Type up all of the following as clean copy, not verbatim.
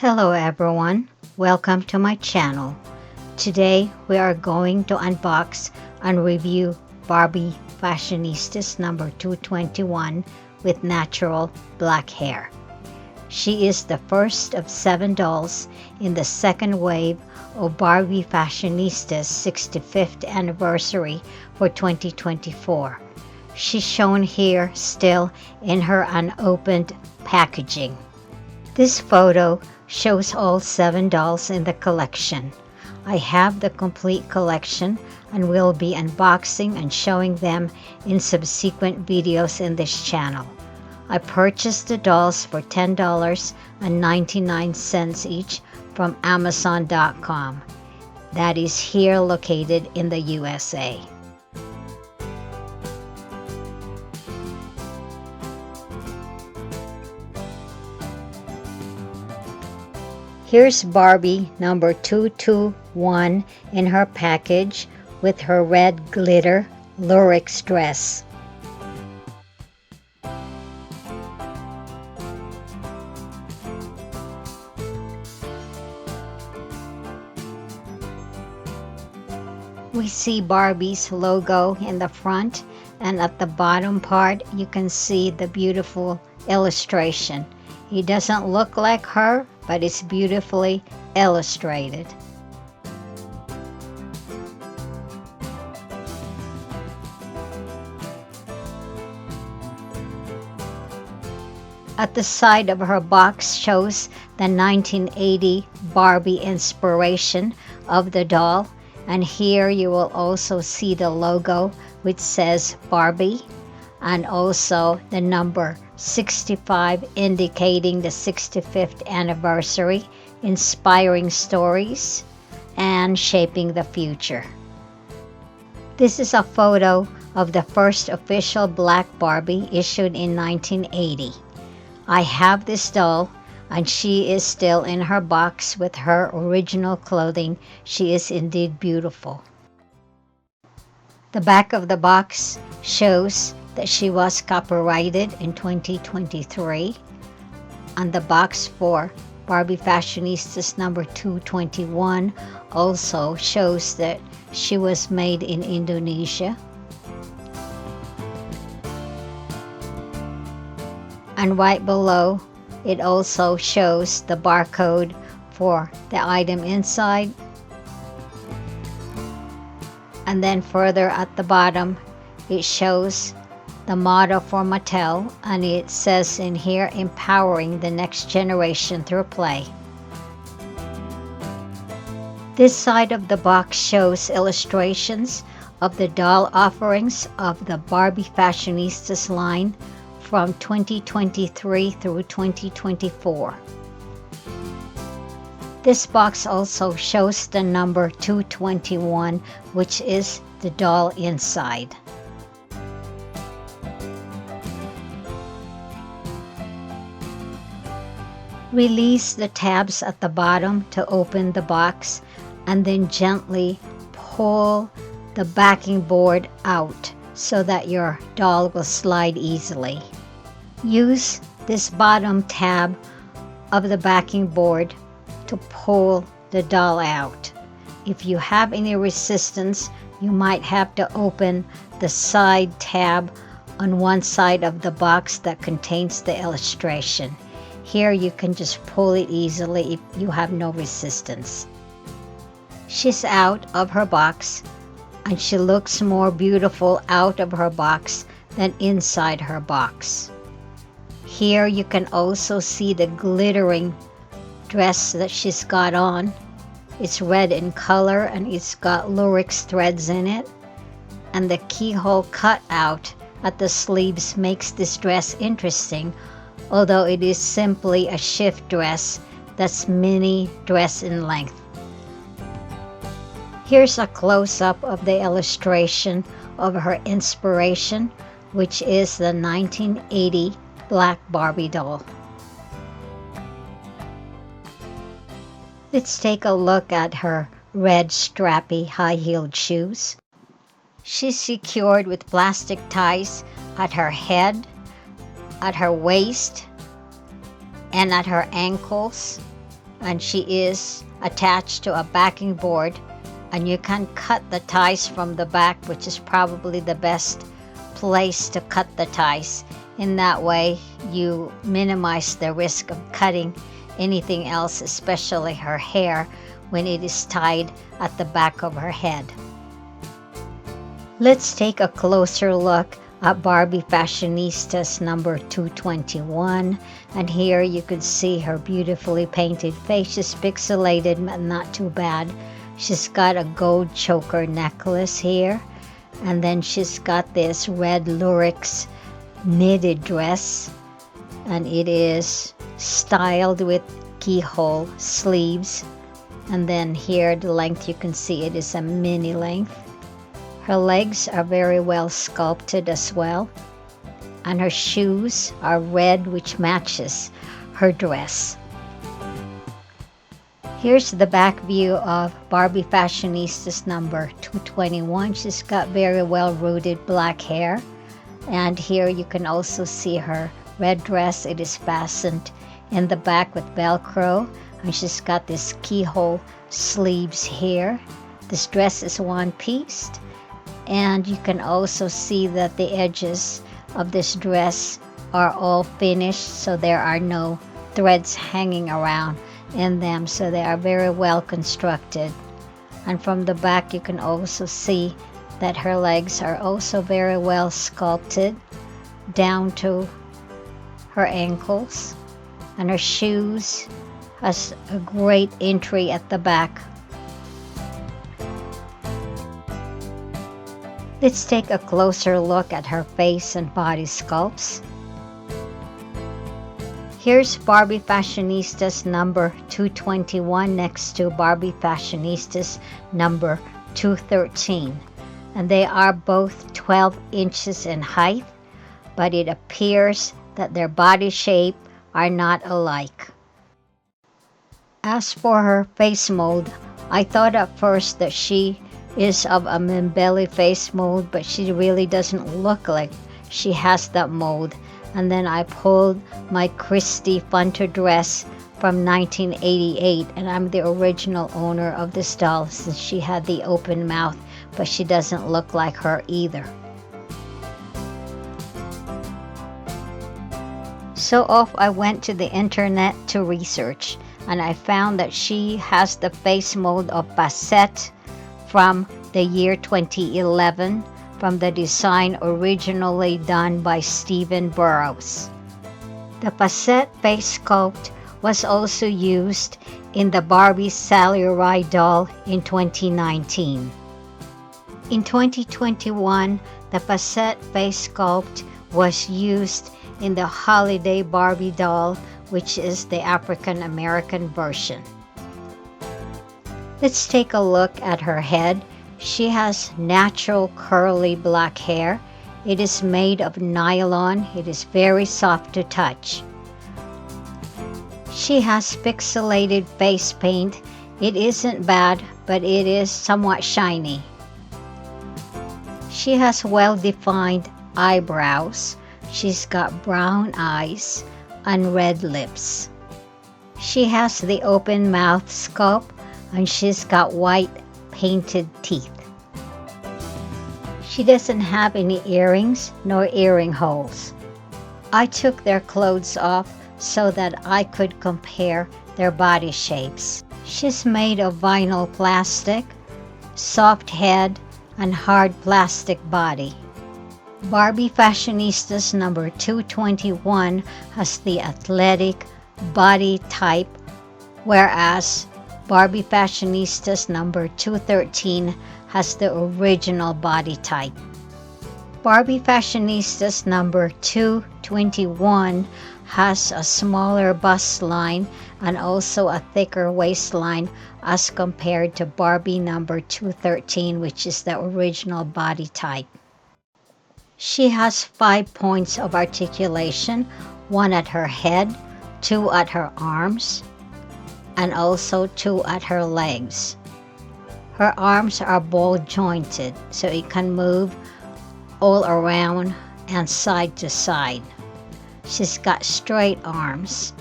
Hello everyone, welcome to my channel. Today we are going to unbox and review Barbie Fashionistas number 221 with natural black hair. She is the first of 7 dolls in the second wave of Barbie Fashionistas 65th anniversary for 2024. She's shown here still in her unopened packaging. This photo shows all 7 dolls in the collection. I have the complete collection and will be unboxing and showing them in subsequent videos in this channel. I purchased the dolls for $10.99 each from Amazon.com. That is here located in the USA. Here's Barbie number 221 in her package with her red glitter lurex dress. We see Barbie's logo in the front, and at the bottom part you can see the beautiful illustration. It doesn't look like her, but it's beautifully illustrated. At the side of her box shows the 1980 Barbie inspiration of the doll, and here you will also see the logo which says Barbie, and also the number 65 indicating the 65th anniversary, inspiring stories, and shaping the future. This is a photo of the first official black Barbie issued in 1980. I have this doll, and she is still in her box with her original clothing. She is indeed beautiful. The back of the box shows that she was copyrighted in 2023, and the box for Barbie Fashionistas number 221 also shows that she was made in Indonesia. And right below, it also shows the barcode for the item inside. And then further at the bottom, it shows the motto for Mattel, and it says in here, empowering the next generation through play. This side of the box shows illustrations of the doll offerings of the Barbie Fashionistas line from 2023 through 2024. This box also shows the number 221, which is the doll inside. Release the tabs at the bottom to open the box, and then gently pull the backing board out so that your doll will slide easily. Use this bottom tab of the backing board to pull the doll out. If you have any resistance, you might have to open the side tab on one side of the box that contains the illustration. Here you can just pull it easily if you have no resistance. She's out of her box, and she looks more beautiful out of her box than inside her box. Here you can also see the glittering dress that she's got on. It's red in color and it's got lurex threads in it, and the keyhole cut out at the sleeves makes this dress interesting, although it is simply a shift dress that's mini dress in length. Here's a close-up of the illustration of her inspiration, which is the 1980 black Barbie doll. Let's take a look at her red strappy high-heeled shoes. She's secured with plastic ties at her head, at her waist, and at her ankles, and she is attached to a backing board, and you can cut the ties from the back, which is probably the best place to cut the ties. In that way, you minimize the risk of cutting anything else, especially her hair, when it is tied at the back of her head. Let's take a closer look at Barbie Fashionistas number 221, and here you can see her beautifully painted face. She's pixelated but not too bad. She's got a gold choker necklace here, and then she's got this red lurex knitted dress, and it is styled with keyhole sleeves, and then here the length, you can see it is a mini length. Her legs are very well sculpted as well, and her shoes are red, which matches her dress. Here's the back view of Barbie Fashionistas number 221. She's got very well rooted black hair, and here you can also see her red dress. It is fastened in the back with Velcro, and she's got this keyhole sleeves here. This dress is one-pieced, and you can also see that the edges of this dress are all finished, so there are no threads hanging around in them, so they are very well constructed. And from the back you can also see that her legs are also very well sculpted down to her ankles, and her shoes has a great entry at the back. Let's take a closer look at her face and body sculpts. Here's Barbie Fashionistas number 221 next to Barbie Fashionistas number 213. And they are both 12 inches in height, but it appears that their body shape are not alike. As for her face mold, I thought at first that she is of a Mimbelli face mold, but she really doesn't look like she has that mold. And then I pulled my Christy Funter dress from 1988, and I'm the original owner of this doll, since she had the open mouth, but she doesn't look like her either. So off I went to the internet to research, and I found that she has the face mold of Pazette from the year 2011, from the design originally done by Stephen Burrows. The Pazette face sculpt was also used in the Barbie Sally Ride doll in 2019. In 2021, the Pazette face sculpt was used in the Holiday Barbie doll, which is the African American version. Let's take a look at her head. She has natural curly black hair. It is made of nylon. It is very soft to touch. She has pixelated face paint. It isn't bad, but it is somewhat shiny. She has well-defined eyebrows. She's got brown eyes and red lips. She has the open mouth sculpt, and she's got white painted teeth. She doesn't have any earrings nor earring holes. I took their clothes off so that I could compare their body shapes. She's made of vinyl plastic, soft head, and hard plastic body. Barbie Fashionistas number 221 has the athletic body type, whereas Barbie Fashionistas number 213 has the original body type. Barbie Fashionistas number 221 has a smaller bust line and also a thicker waistline as compared to Barbie number 213, which is the original body type. She has 5 points of articulation, 1 at her head, 2 at her arms, and also 2 at her legs. Her arms are ball jointed, so it can move all around and side to side. She's got straight arms,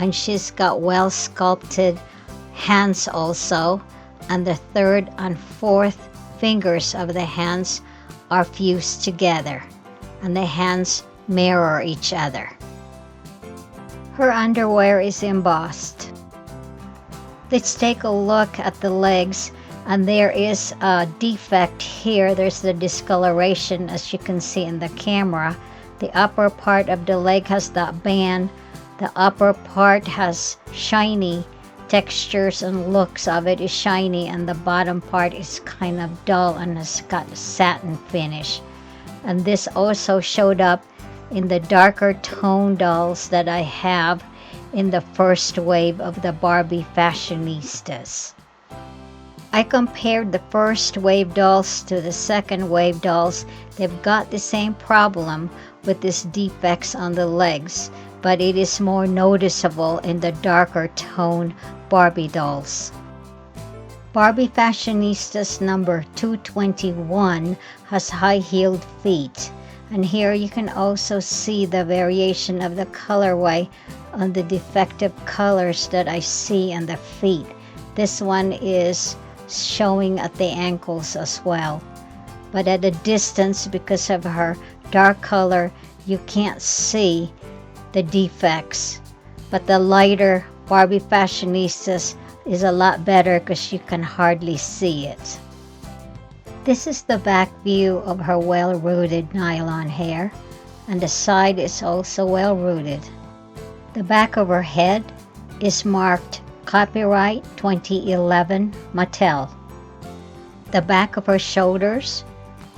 and she's got well sculpted hands also, and the third and fourth fingers of the hands are fused together, and the hands mirror each other. Her underwear is embossed. Let's take a look at the legs, and there is a defect here. There's the discoloration, as you can see in the camera. The upper part of the leg has that band. The upper part has shiny textures and looks of it is shiny, and the bottom part is kind of dull and has got a satin finish. And this also showed up in the darker tone dolls that I have in the first wave of the Barbie Fashionistas. I compared the first wave dolls to the second wave dolls. They've got the same problem with these defects on the legs, but it is more noticeable in the darker tone Barbie dolls. Barbie Fashionistas number 221 has high-heeled feet, and here you can also see the variation of the colorway on the defective colors that I see in the feet. This one is showing at the ankles as well, but at a distance, because of her dark color, you can't see the defects. But the lighter Barbie Fashionistas is a lot better because you can hardly see it. This is the back view of her well-rooted nylon hair, and the side is also well-rooted. The back of her head is marked Copyright 2011 Mattel. The back of her shoulders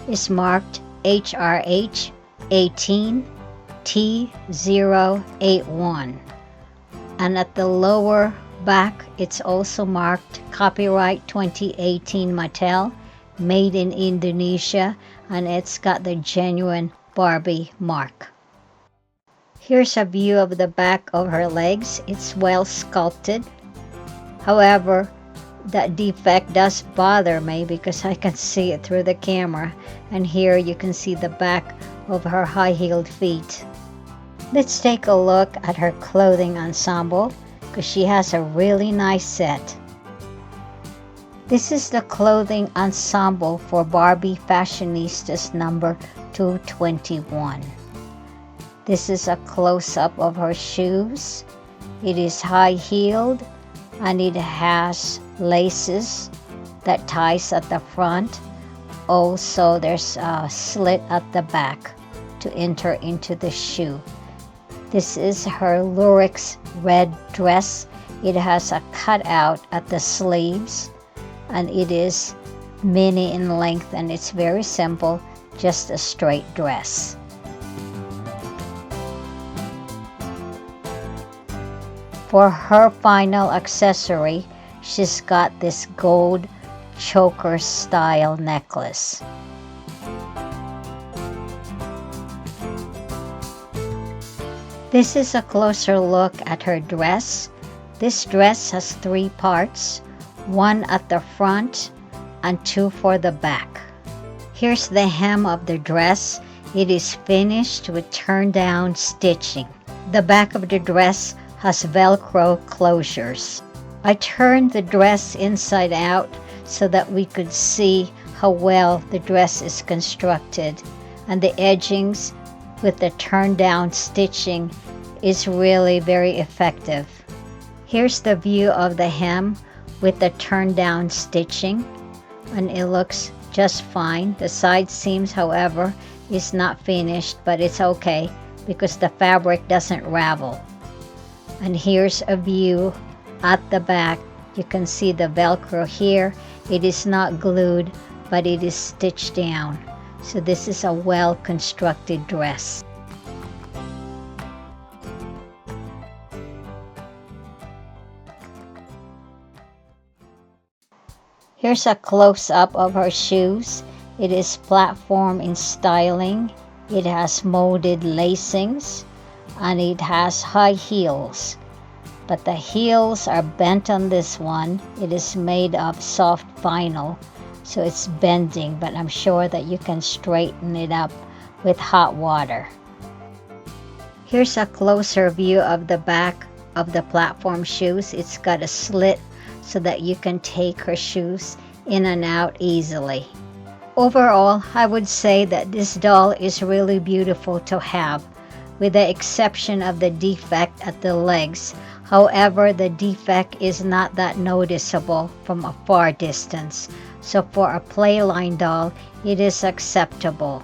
is marked HRH 18 T081, and at the lower back it's also marked Copyright 2018 Mattel, made in Indonesia, and it's got the genuine Barbie mark. Here's a view of the back of her legs. It's well sculpted. However, that defect does bother me because I can see it through the camera, and here you can see the back of her high-heeled feet. Let's take a look at her clothing ensemble because she has a really nice set. This is the clothing ensemble for Barbie Fashionistas number 221. This is a close-up of her shoes. It is high-heeled, and it has laces that ties at the front. Also, there's a slit at the back to enter into the shoe. This is her Lurex red dress. It has a cutout at the sleeves, and it is mini in length, and it's very simple, just a straight dress. For her final accessory, she's got this gold choker style necklace. This is a closer look at her dress. This dress has 3 parts, 1 at the front and 2 for the back. Here's the hem of the dress. It is finished with turn-down stitching. The back of the dress has Velcro closures. I turned the dress inside out so that we could see how well the dress is constructed, and the edgings with the turn-down stitching is really very effective. Here's the view of the hem with the turn-down stitching, and it looks just fine. The side seams, however, is not finished, but it's okay because the fabric doesn't ravel. And here's a view at the back. You can see the Velcro here. It is not glued, but it is stitched down. So this is a well-constructed dress. Here's a close-up of her shoes. It is platform in styling. It has molded lacings, and it has high heels. But the heels are bent on this one. It is made of soft vinyl, so it's bending, but I'm sure that you can straighten it up with hot water. Here's a closer view of the back of the platform shoes. It's got a slit so that you can take her shoes in and out easily. Overall, I would say that this doll is really beautiful to have, with the exception of the defect at the legs. However, the defect is not that noticeable from a far distance, so for a playline doll, it is acceptable.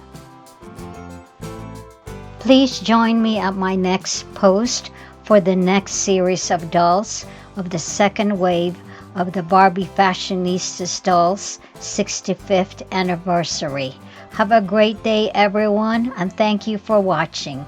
Please join me at my next post for the next series of dolls of the second wave of the Barbie Fashionistas dolls 65th anniversary. Have a great day, everyone, and thank you for watching.